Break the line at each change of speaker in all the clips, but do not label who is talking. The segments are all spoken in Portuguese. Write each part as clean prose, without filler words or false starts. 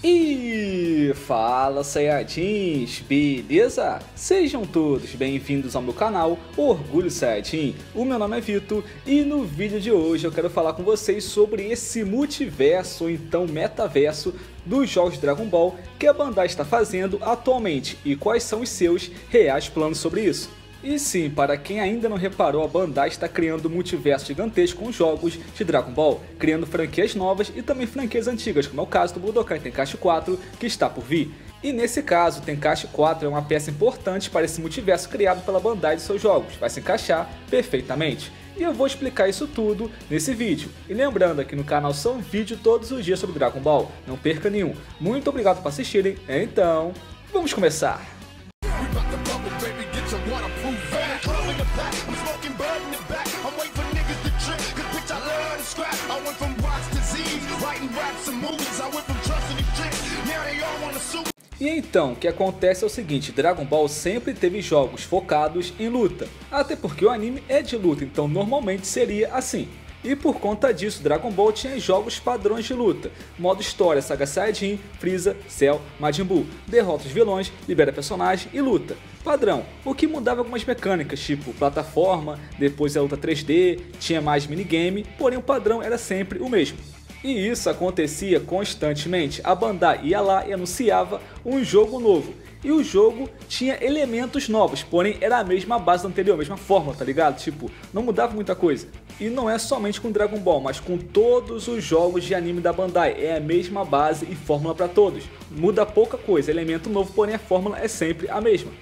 E fala, Saiyajins, beleza? Sejam todos bem-vindos ao meu canal Orgulho Saiyajin. O meu nome é Vitor e no vídeo de hoje eu quero falar com vocês sobre esse multiverso, ou então metaverso, dos jogos de Dragon Ball que a Bandai está fazendo atualmente e quais são os seus reais planos sobre isso. E sim, para quem ainda não reparou, a Bandai está criando um multiverso gigantesco com jogos de Dragon Ball, criando franquias novas e também franquias antigas, como é o caso do Budokai Tenkaichi 4, que está por vir. E nesse caso, Tenkaichi 4 é uma peça importante para esse multiverso criado pela Bandai de seus jogos, vai se encaixar perfeitamente. E eu vou explicar isso tudo nesse vídeo. E lembrando, aqui no canal são vídeos todos os dias sobre Dragon Ball, não perca nenhum. Muito obrigado por assistirem, então vamos começar! E então, o que acontece é o seguinte, Dragon Ball sempre teve jogos focados em luta, até porque o anime é de luta, então normalmente seria assim. E por conta disso, Dragon Ball tinha jogos padrões de luta, modo história, Saga Saiyajin, Freeza, Cell, Majin Buu, derrota os vilões, libera personagem e luta. Padrão, o que mudava algumas mecânicas, tipo plataforma, depois a luta 3D, tinha mais minigame, porém o padrão era sempre o mesmo. E isso acontecia constantemente, a Bandai ia lá e anunciava um jogo novo. E o jogo tinha elementos novos, porém era a mesma base do anterior, a mesma fórmula, tá ligado? Tipo, não mudava muita coisa. E não é somente com Dragon Ball, mas com todos os jogos de anime da Bandai, é a mesma base e fórmula para todos. Muda pouca coisa, elemento novo, porém a fórmula é sempre a mesma.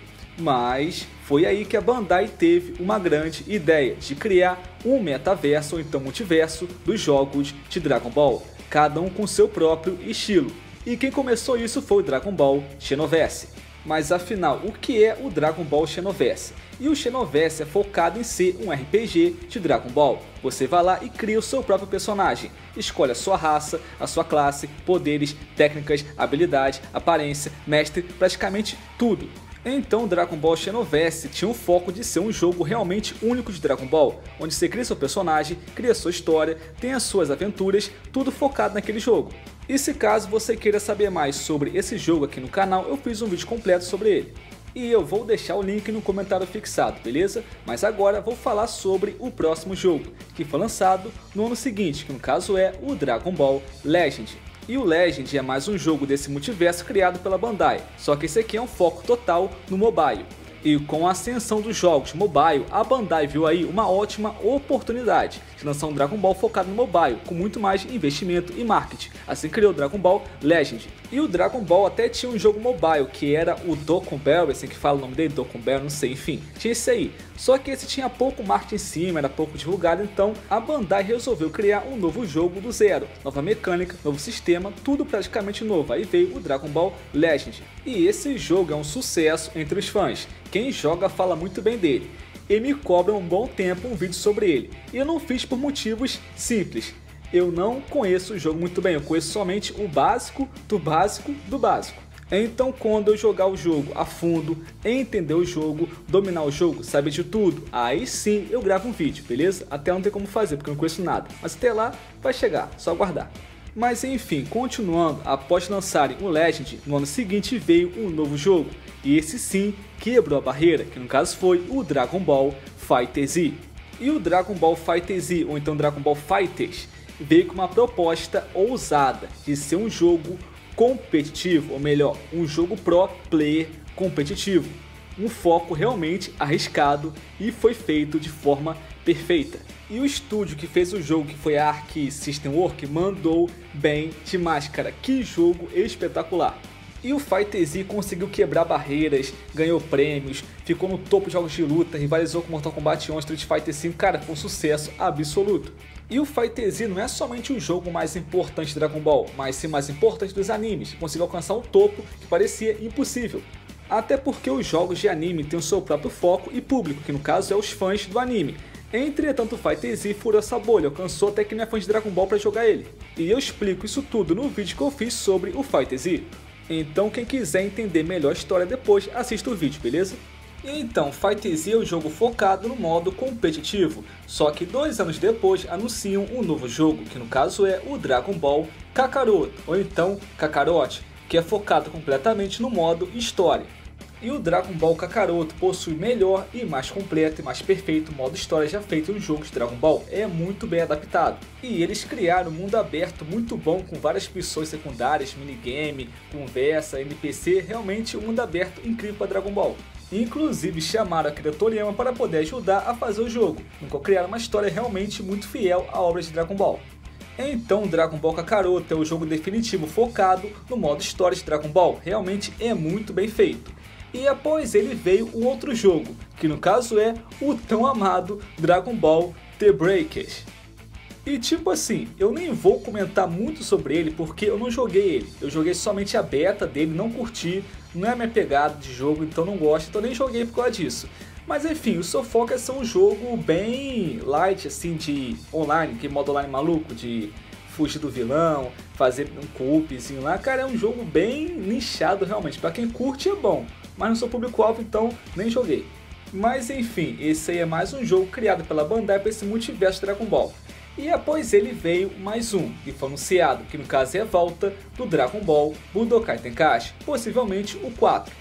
Mas foi aí que a Bandai teve uma grande ideia de criar um metaverso ou então multiverso dos jogos de Dragon Ball, cada um com seu próprio estilo. E quem começou isso foi o Dragon Ball Xenoverse. Mas afinal, o que é o Dragon Ball Xenoverse? E o Xenoverse é focado em ser um RPG de Dragon Ball. Você vai lá e cria o seu próprio personagem. Escolhe a sua raça, a sua classe, poderes, técnicas, habilidade, aparência, mestre, praticamente tudo. Então Dragon Ball Xenoverse tinha o foco de ser um jogo realmente único de Dragon Ball, onde você cria seu personagem, cria sua história, tem as suas aventuras, tudo focado naquele jogo. E se caso você queira saber mais sobre esse jogo aqui no canal, eu fiz um vídeo completo sobre ele. E eu vou deixar o link no comentário fixado, beleza? Mas agora vou falar sobre o próximo jogo, que foi lançado no ano seguinte, que no caso é o Dragon Ball Legend. E o Legend é mais um jogo desse multiverso criado pela Bandai, só que esse aqui é um foco total no mobile. E com a ascensão dos jogos mobile, a Bandai viu aí uma ótima oportunidade de lançar um Dragon Ball focado no mobile, com muito mais investimento e marketing. Assim criou o Dragon Ball Legend. E o Dragon Ball até tinha um jogo mobile, que era o Dokkan Battle, assim que fala o nome dele, Dokkan Battle, não sei, enfim. Tinha esse aí. Só que esse tinha pouco marketing em cima, era pouco divulgado, então a Bandai resolveu criar um novo jogo do zero. Nova mecânica, novo sistema, tudo praticamente novo. Aí veio o Dragon Ball Legend. E esse jogo é um sucesso entre os fãs. Quem joga fala muito bem dele. E me cobra um bom tempo um vídeo sobre ele. E eu não fiz por motivos simples. Eu não conheço o jogo muito bem, eu conheço somente o básico do básico do básico. Então quando eu jogar o jogo a fundo, entender o jogo, dominar o jogo, saber de tudo, aí sim eu gravo um vídeo, beleza? Até não tem como fazer, porque eu não conheço nada. Mas até lá vai chegar, só aguardar. Mas enfim, continuando, após lançarem o Legend, no ano seguinte veio um novo jogo. E esse sim quebrou a barreira, que no caso foi o Dragon Ball FighterZ. E o Dragon Ball FighterZ, ou então Dragon Ball Fighters, veio com uma proposta ousada de ser um jogo competitivo, ou melhor, um jogo pro player competitivo. Um foco realmente arriscado e foi feito de forma perfeita. E o estúdio que fez o jogo, que foi a Arc System Works, mandou bem demais, cara. Que jogo espetacular! E o FighterZ conseguiu quebrar barreiras, ganhou prêmios, ficou no topo de jogos de luta, rivalizou com Mortal Kombat 11, Street Fighter V, cara, foi um sucesso absoluto. E o FighterZ não é somente o jogo mais importante de Dragon Ball, mas sim mais importante dos animes, conseguiu alcançar um topo que parecia impossível. Até porque os jogos de anime têm o seu próprio foco e público, que no caso é os fãs do anime. Entretanto, o FighterZ furou essa bolha, alcançou até que não é fã de Dragon Ball para jogar ele. E eu explico isso tudo no vídeo que eu fiz sobre o FighterZ. Então quem quiser entender melhor a história depois, assista o vídeo, beleza? Então, FighterZ é um jogo focado no modo competitivo, só que 2 anos depois anunciam um novo jogo, que no caso é o Dragon Ball Kakaroto, ou então Kakarot, que é focado completamente no modo história. E o Dragon Ball Kakaroto possui melhor e mais completo e mais perfeito modo história já feito em um jogo de Dragon Ball, é muito bem adaptado. E eles criaram um mundo aberto muito bom com várias missões secundárias, minigame, conversa, NPC, realmente um mundo aberto incrível para Dragon Ball. Inclusive chamaram Akira Toriyama para poder ajudar a fazer o jogo, no qual criaram uma história realmente muito fiel à obra de Dragon Ball. Então Dragon Ball Kakaroto é o jogo definitivo focado no modo história de Dragon Ball, realmente é muito bem feito. E após ele veio um outro jogo, que no caso é o tão amado Dragon Ball The Breakers. E tipo assim, eu nem vou comentar muito sobre ele porque eu não joguei ele. Eu joguei somente a beta dele, não curti, não é minha pegada de jogo, então não gosto, então nem joguei por causa disso. Mas enfim, o Sofoca é um jogo bem light, assim, de online, que modo online maluco, de fugir do vilão, fazer um coopzinho lá. Cara, é um jogo bem nichado realmente, pra quem curte é bom, mas não sou público-alvo, então nem joguei. Mas enfim, esse aí é mais um jogo criado pela Bandai para esse multiverso Dragon Ball. E após ele veio mais um, que foi anunciado, que no caso é a volta do Dragon Ball Budokai Tenkaichi, possivelmente o 4.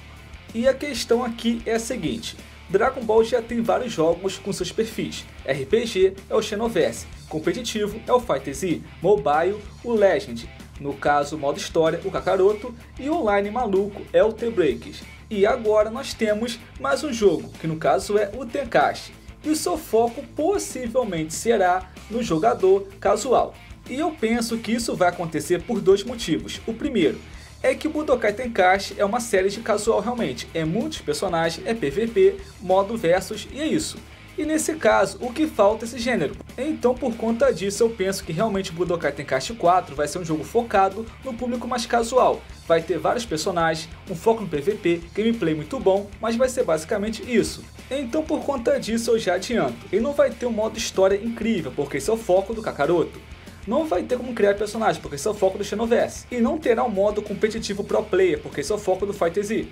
E a questão aqui é a seguinte, Dragon Ball já tem vários jogos com seus perfis, RPG é o Xenoverse, competitivo é o FighterZ, mobile o Legend, no caso modo história o Kakaroto e online maluco é o The Breakers. E agora nós temos mais um jogo, que no caso é o Tenkaichi. E o seu foco possivelmente será no jogador casual. E eu penso que isso vai acontecer por 2 motivos. O primeiro é que o Budokai Tenkaichi é uma série de casual realmente. É muitos personagens, é PVP, modo versus e é isso. E nesse caso, o que falta é esse gênero. Então por conta disso eu penso que realmente o Budokai Tenkaichi 4 vai ser um jogo focado no público mais casual. Vai ter vários personagens, um foco no PVP, gameplay muito bom, mas vai ser basicamente isso. Então por conta disso eu já adianto, ele não vai ter um modo história incrível, porque esse é o foco do Kakaroto. Não vai ter como criar personagens, porque esse é o foco do Xenoverse. E não terá um modo competitivo pro player, porque esse é o foco do FighterZ.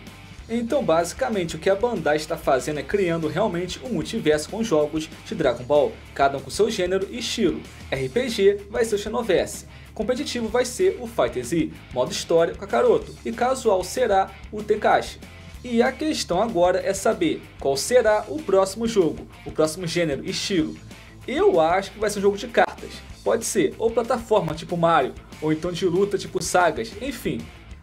Então basicamente o que a Bandai está fazendo é criando realmente um multiverso com jogos de Dragon Ball, cada um com seu gênero e estilo. RPG vai ser o Xenoverse, competitivo vai ser o FighterZ, modo história o Kakaroto e casual será o Tenkaichi. E a questão agora é saber qual será o próximo jogo, o próximo gênero e estilo. Eu acho que vai ser um jogo de cartas, pode ser ou plataforma tipo Mario, ou então de luta tipo Sagas, enfim.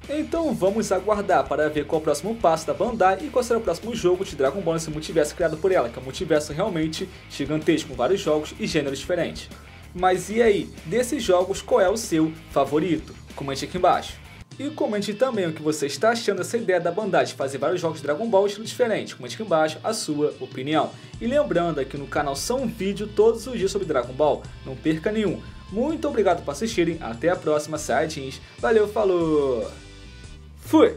Então vamos aguardar para ver qual é o próximo passo da Bandai e qual será o próximo jogo de Dragon Ball nesse multiverso criado por ela, que é um multiverso realmente gigantesco, com vários jogos e gêneros diferentes. Mas e aí, desses jogos qual é o seu favorito? Comente aqui embaixo. E comente também o que você está achando dessa ideia da Bandai de fazer vários jogos de Dragon Ball estilo diferente. Comente aqui embaixo a sua opinião. E lembrando aqui no canal são vídeos todos os dias sobre Dragon Ball, não perca nenhum. Muito obrigado por assistirem, até a próxima, Saiyajins. Valeu, falou! Fui!